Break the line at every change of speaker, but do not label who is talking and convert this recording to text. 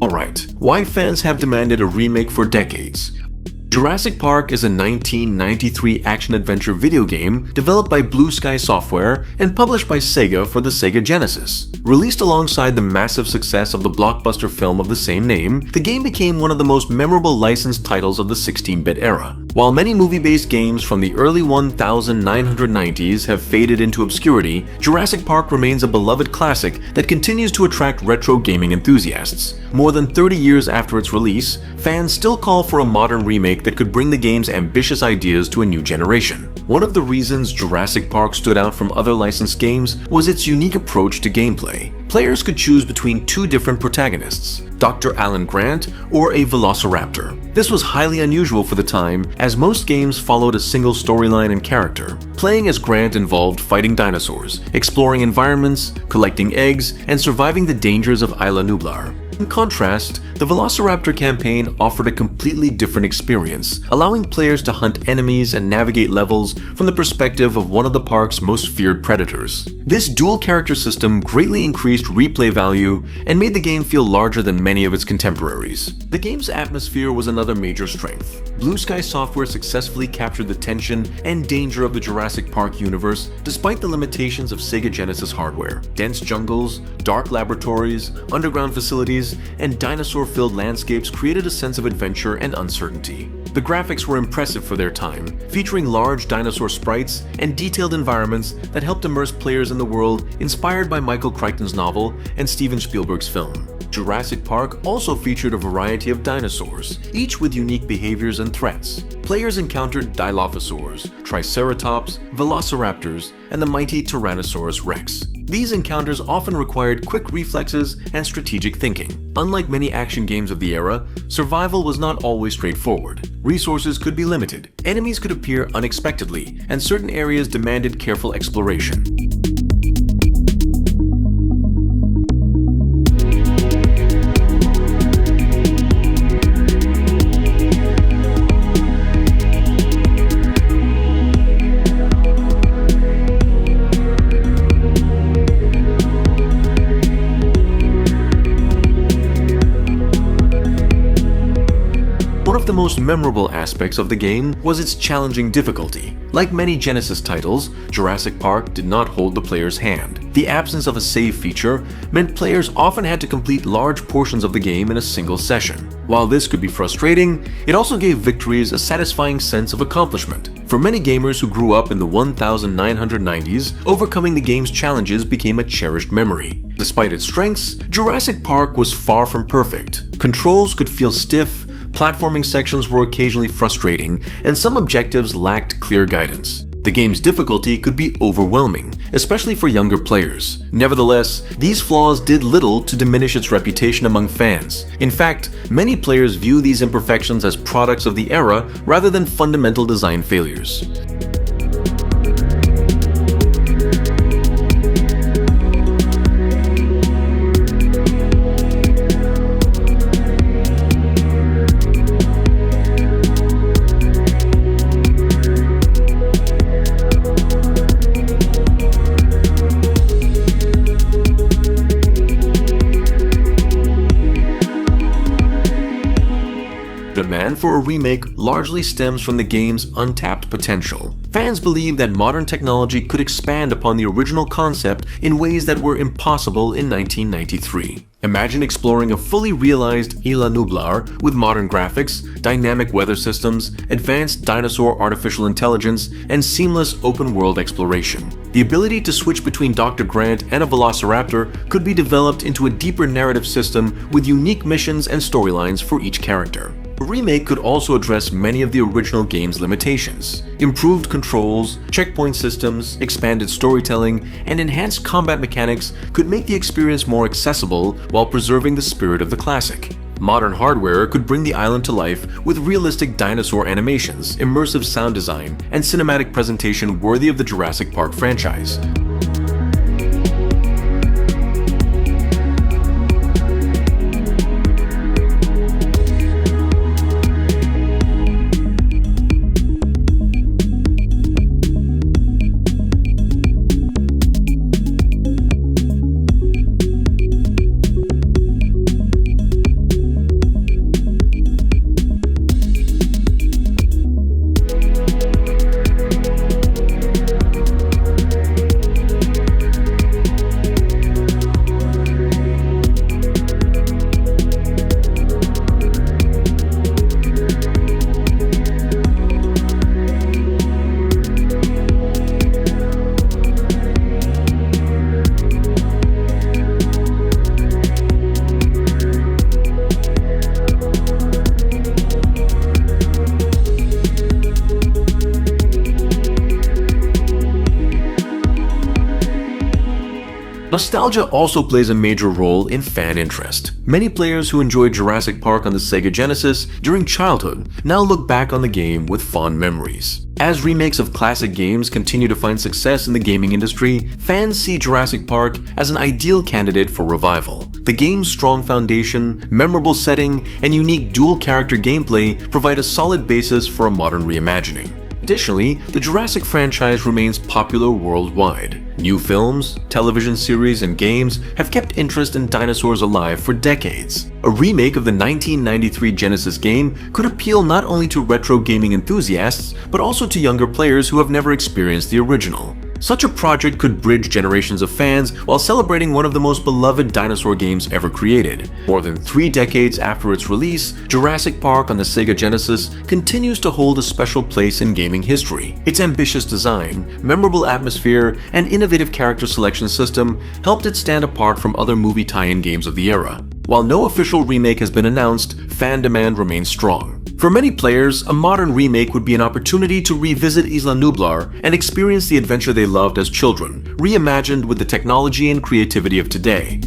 Alright, why fans have demanded a remake for decades? Jurassic Park is a 1993 action-adventure video game developed by Blue Sky Software and published by Sega for the Sega Genesis. Released alongside the massive success of the blockbuster film of the same name, the game became one of the most memorable licensed titles of the 16-bit era. While many movie-based games from the early 1990s have faded into obscurity, Jurassic Park remains a beloved classic that continues to attract retro gaming enthusiasts. More than 30 years after its release, fans still call for a modern remake that could bring the game's ambitious ideas to a new generation. One of the reasons Jurassic Park stood out from other licensed games was its unique approach to gameplay. Players could choose between two different protagonists, Dr. Alan Grant or a Velociraptor. This was highly unusual for the time, as most games followed a single storyline and character. Playing as Grant involved fighting dinosaurs, exploring environments, collecting eggs, and surviving the dangers of Isla Nublar. In contrast, the Velociraptor campaign offered a completely different experience, allowing players to hunt enemies and navigate levels from the perspective of one of the park's most feared predators. This dual character system greatly increased replay value and made the game feel larger than many of its contemporaries. The game's atmosphere was another major strength. Blue Sky Software successfully captured the tension and danger of the Jurassic Park universe despite the limitations of Sega Genesis hardware. Dense jungles, dark laboratories, underground facilities, and dinosaur-filled landscapes created a sense of adventure and uncertainty. The graphics were impressive for their time, featuring large dinosaur sprites and detailed environments that helped immerse players in the world inspired by Michael Crichton's novel and Steven Spielberg's film. Jurassic Park also featured a variety of dinosaurs, each with unique behaviors and threats. Players encountered Dilophosaurs, Triceratops, Velociraptors, and the mighty Tyrannosaurus Rex. These encounters often required quick reflexes and strategic thinking. Unlike many action games of the era, survival was not always straightforward. Resources could be limited, enemies could appear unexpectedly, and certain areas demanded careful exploration. One of the most memorable aspects of the game was its challenging difficulty. Like many Genesis titles, Jurassic Park did not hold the player's hand. The absence of a save feature meant players often had to complete large portions of the game in a single session. While this could be frustrating, it also gave victories a satisfying sense of accomplishment. For many gamers who grew up in the 1990s, overcoming the game's challenges became a cherished memory. Despite its strengths, Jurassic Park was far from perfect. Controls could feel stiff, platforming sections were occasionally frustrating, and some objectives lacked clear guidance. The game's difficulty could be overwhelming, especially for younger players. Nevertheless, these flaws did little to diminish its reputation among fans. In fact, many players view these imperfections as products of the era rather than fundamental design failures. Demand for a remake largely stems from the game's untapped potential. Fans believe that modern technology could expand upon the original concept in ways that were impossible in 1993. Imagine exploring a fully realized Isla Nublar with modern graphics, dynamic weather systems, advanced dinosaur artificial intelligence, and seamless open-world exploration. The ability to switch between Dr. Grant and a Velociraptor could be developed into a deeper narrative system with unique missions and storylines for each character. A remake could also address many of the original game's limitations. Improved controls, checkpoint systems, expanded storytelling, and enhanced combat mechanics could make the experience more accessible while preserving the spirit of the classic. Modern hardware could bring the island to life with realistic dinosaur animations, immersive sound design, and cinematic presentation worthy of the Jurassic Park franchise. Nostalgia also plays a major role in fan interest. Many players who enjoyed Jurassic Park on the Sega Genesis during childhood now look back on the game with fond memories. As remakes of classic games continue to find success in the gaming industry, fans see Jurassic Park as an ideal candidate for revival. The game's strong foundation, memorable setting, and unique dual-character gameplay provide a solid basis for a modern reimagining. Additionally, the Jurassic franchise remains popular worldwide. New films, television series, and games have kept interest in dinosaurs alive for decades. A remake of the 1993 Genesis game could appeal not only to retro gaming enthusiasts, but also to younger players who have never experienced the original. Such a project could bridge generations of fans while celebrating one of the most beloved dinosaur games ever created. More than 3 decades after its release, Jurassic Park on the Sega Genesis continues to hold a special place in gaming history. Its ambitious design, memorable atmosphere, and innovative character selection system helped it stand apart from other movie tie-in games of the era. While no official remake has been announced, fan demand remains strong. For many players, a modern remake would be an opportunity to revisit Isla Nublar and experience the adventure they loved as children, reimagined with the technology and creativity of today.